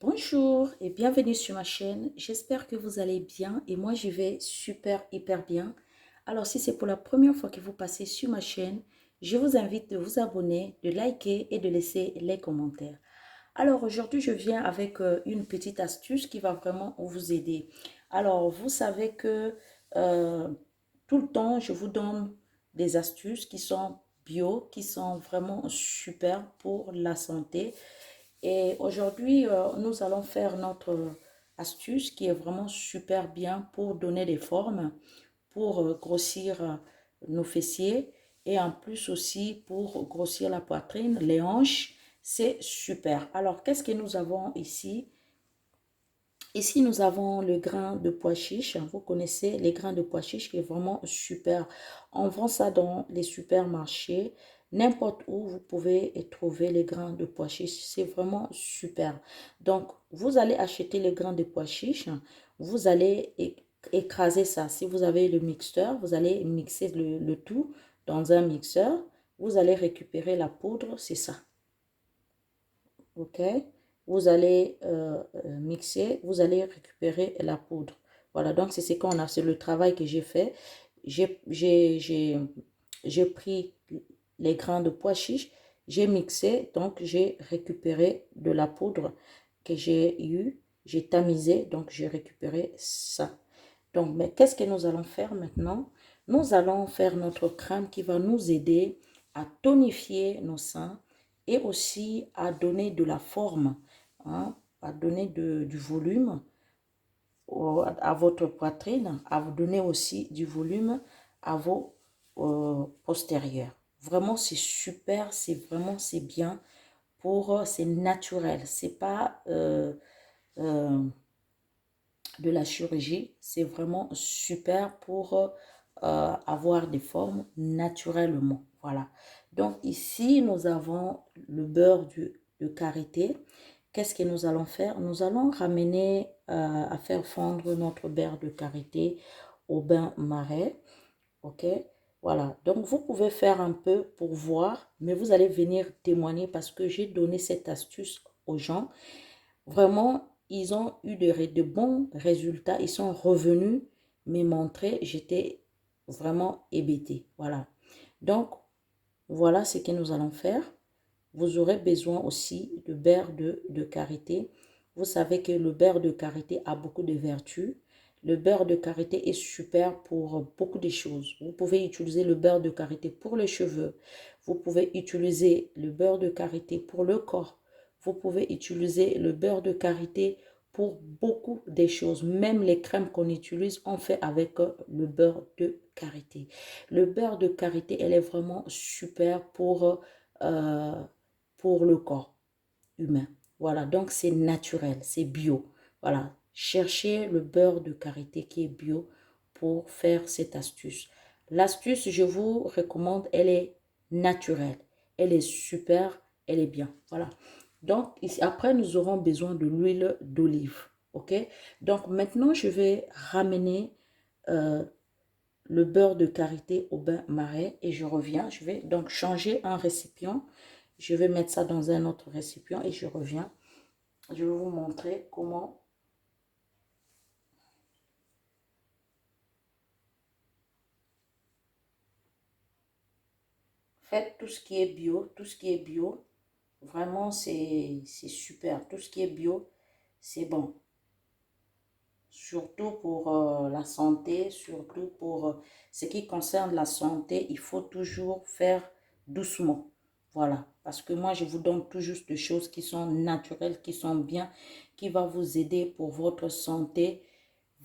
Bonjour et bienvenue sur ma chaîne. J'espère que vous allez bien et moi je vais super hyper bien. Alors si c'est pour la première fois que vous passez sur ma chaîne, je vous invite de vous abonner, de liker et de laisser les commentaires. Alors aujourd'hui je viens avec une petite astuce qui va vraiment vous aider. Alors vous savez que euh, tout le temps je vous donne des astuces qui sont bio, qui sont vraiment super pour la santé. Et aujourd'hui, nous allons faire notre astuce qui est vraiment super bien pour donner des formes, pour grossir nos fessiers et en plus aussi pour grossir la poitrine, les hanches. C'est super. Alors, qu'est-ce que nous avons ici? Ici, nous avons le grain de pois chiche. Vous connaissez les grains de pois chiche qui est vraiment super. On vend ça dans les supermarchés. N'importe où, vous pouvez trouver les grains de pois chiche. C'est vraiment super. Donc, vous allez acheter les grains de pois chiche. Vous allez écraser ça. Si vous avez le mixeur, vous allez mixer le tout dans un mixeur. Vous allez récupérer la poudre, c'est ça. Ok, vous allez mixer, vous allez récupérer la poudre. Voilà, donc c'est ce qu'on a, c'est le travail que j'ai fait. J'ai pris les grains de pois chiches, j'ai mixé, donc j'ai récupéré de la poudre que j'ai eu, j'ai tamisé, donc j'ai récupéré ça. Donc, mais qu'est-ce que nous allons faire maintenant? Nous allons faire notre crème qui va nous aider à tonifier nos seins et aussi à donner de la forme, hein, à donner du volume à votre poitrine, à vous donner aussi du volume à vos postérieurs. Vraiment, c'est super, c'est vraiment, c'est bien pour, c'est naturel, c'est pas euh, de la chirurgie, c'est vraiment super pour avoir des formes naturellement. Voilà. Donc ici, nous avons le beurre de karité. Qu'est-ce que nous allons faire? Nous allons ramener à faire fondre notre beurre de karité au bain marais. Ok? Voilà. Donc vous pouvez faire un peu pour voir, mais vous allez venir témoigner parce que j'ai donné cette astuce aux gens. Vraiment, ils ont eu de bons résultats. Ils sont revenus me montrer. J'étais vraiment hébétée. Voilà. Donc, voilà ce que nous allons faire. Vous aurez besoin aussi de beurre de karité. Vous savez que le beurre de karité a beaucoup de vertus. Le beurre de karité est super pour beaucoup de choses. Vous pouvez utiliser le beurre de karité pour les cheveux. Vous pouvez utiliser le beurre de karité pour le corps. Vous pouvez utiliser le beurre de karité pour beaucoup de choses. Même les crèmes qu'on utilise, on fait avec le beurre de karité. Le beurre de karité, elle est vraiment super pour le corps humain. Voilà, donc c'est naturel, c'est bio. Voilà, cherchez le beurre de karité qui est bio pour faire cette astuce. L'astuce, je vous recommande, elle est naturelle. Elle est super, elle est bien. Voilà. Donc, ici, après, nous aurons besoin de l'huile d'olive. OK? Donc, maintenant, je vais ramener euh, le beurre de karité au bain marais et je reviens. Je vais donc changer un récipient. Je vais mettre ça dans un autre récipient et je reviens. Je vais vous montrer comment. Faites tout ce qui est bio, tout ce qui est bio. Vraiment, c'est super. Tout ce qui est bio, c'est bon. Surtout pour la santé, surtout pour ce qui concerne la santé, il faut toujours faire doucement. Voilà, parce que moi, je vous donne tout juste des choses qui sont naturelles, qui sont bien, qui va vous aider pour votre santé.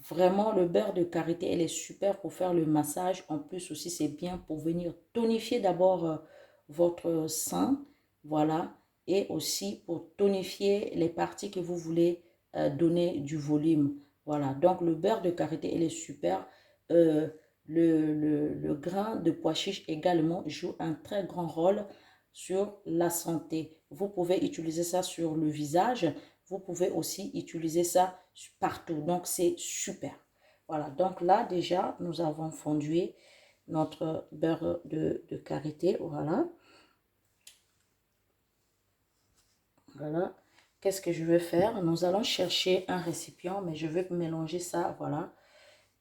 Vraiment, le beurre de karité, elle est super pour faire le massage. En plus aussi, c'est bien pour venir tonifier d'abord votre sein. Voilà, et aussi pour tonifier les parties que vous voulez donner du volume. Voilà, donc le beurre de karité, il est super. Euh, le grain de pois chiche également joue un très grand rôle sur la santé. Vous pouvez utiliser ça sur le visage. Vous pouvez aussi utiliser ça partout. Donc, c'est super. Voilà, donc là, déjà, nous avons fondu notre beurre de karité. Voilà. Voilà. qu'est-ce que je vais faire? Nous allons chercher un récipient, mais je vais mélanger ça, voilà.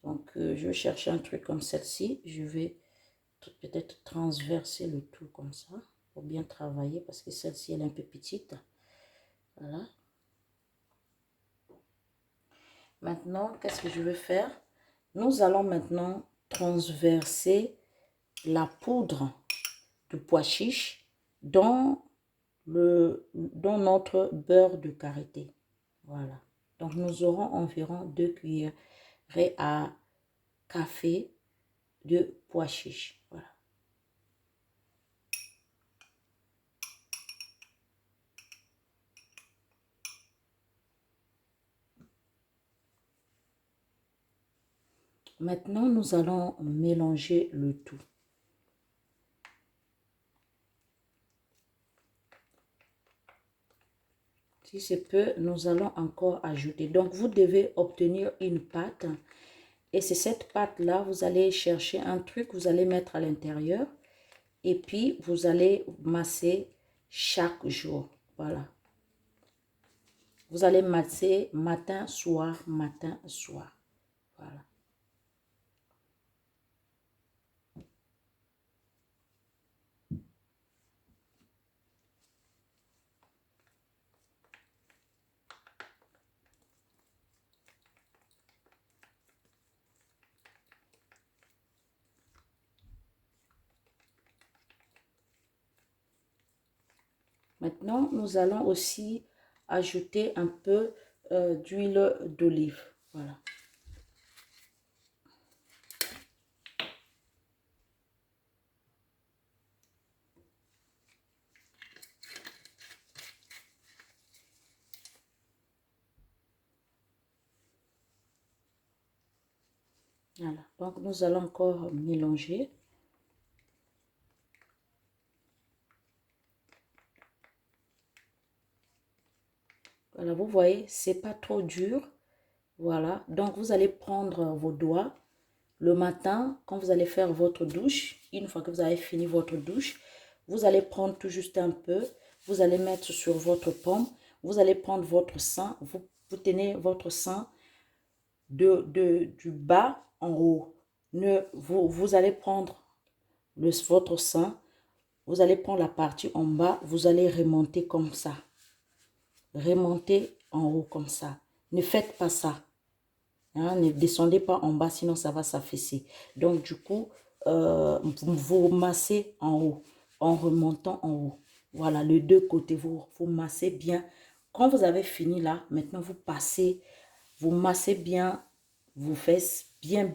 Donc, je vais chercher un truc comme celle-ci. Je vais peut-être transverser le tout comme ça, pour bien travailler, parce que celle-ci, elle est un peu petite. Voilà. Maintenant, qu'est-ce que je vais faire? Nous allons maintenant transverser la poudre de pois chiche dans notre beurre de karité. Voilà. Donc, nous aurons environ 2 cuillerées à café de pois chiche. Voilà. Maintenant, nous allons mélanger le tout. Si c'est peu, nous allons encore ajouter. Donc, vous devez obtenir une pâte. Et c'est cette pâte-là, vous allez chercher un truc, vous allez mettre à l'intérieur. Et puis, vous allez masser chaque jour. Voilà. Vous allez masser matin, soir, matin, soir. Voilà. Maintenant, nous allons aussi ajouter un peu d'huile d'olive. Voilà. Voilà. Donc, nous allons encore mélanger. Voilà, vous voyez, c'est pas trop dur. Voilà. Donc, vous allez prendre vos doigts. Le matin, quand vous allez faire votre douche, une fois que vous avez fini votre douche, vous allez prendre tout juste un peu, vous allez mettre sur votre paume, vous allez prendre votre sein, vous tenez votre sein du bas en haut. Vous allez prendre votre sein, vous allez prendre la partie en bas, vous allez remonter comme ça. Remonter en haut comme ça. Ne faites pas ça. Hein, ne descendez pas en bas, sinon ça va s'affaisser. Donc, du coup, vous massez en haut, en remontant en haut. Voilà, les deux côtés, vous massez bien. Quand vous avez fini là, maintenant, vous massez bien vos fesses, bien.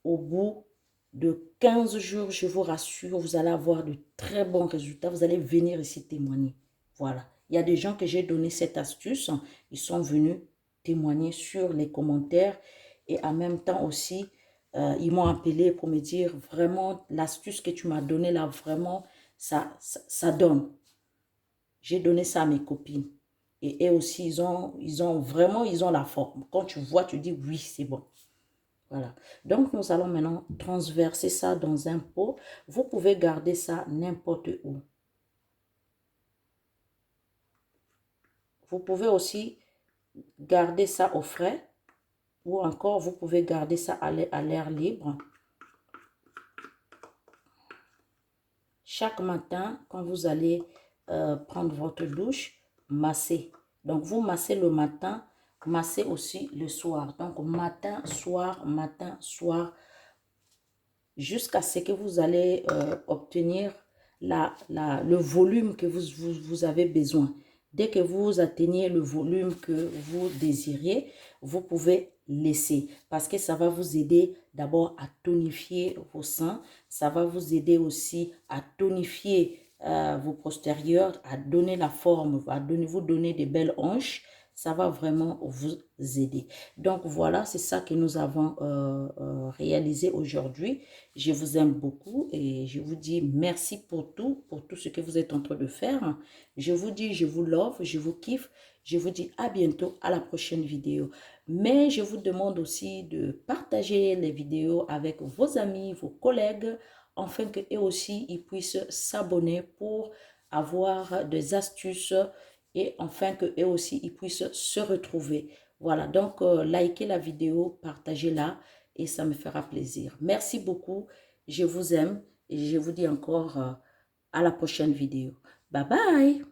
Au bout de 15 jours, je vous rassure, vous allez avoir de très bons résultats. Vous allez venir ici témoigner. Voilà. Il y a des gens que j'ai donné cette astuce. Ils sont venus témoigner sur les commentaires et en même temps aussi, ils m'ont appelé pour me dire vraiment l'astuce que tu m'as donnée là, vraiment, ça donne. J'ai donné ça à mes copines. Et eux aussi, ils ont la forme. Quand tu vois, tu dis oui, c'est bon. Voilà. Donc, nous allons maintenant transverser ça dans un pot. Vous pouvez garder ça n'importe où. Vous pouvez aussi garder ça au frais ou encore vous pouvez garder ça à l'air libre. Chaque matin, quand vous allez prendre votre douche, massez. Donc, vous massez le matin, massez aussi le soir. Donc, matin, soir, jusqu'à ce que vous allez obtenir le volume que vous avez besoin. Dès que vous atteignez le volume que vous désirez, vous pouvez laisser parce que ça va vous aider d'abord à tonifier vos seins. Ça va vous aider aussi à tonifier vos postérieurs, à donner la forme, vous donner des belles hanches. Ça va vraiment vous aider. Donc voilà, c'est ça que nous avons réalisé aujourd'hui. Je vous aime beaucoup et je vous dis merci pour tout ce que vous êtes en train de faire. Je vous dis, je vous love, je vous kiffe. Je vous dis à bientôt, à la prochaine vidéo. Mais je vous demande aussi de partager les vidéos avec vos amis, vos collègues, afin qu'eux aussi, ils puissent s'abonner pour avoir des astuces et enfin que eux aussi, ils puissent se retrouver. Voilà, donc likez la vidéo, partagez-la et ça me fera plaisir. Merci beaucoup, je vous aime et je vous dis encore à la prochaine vidéo. Bye bye!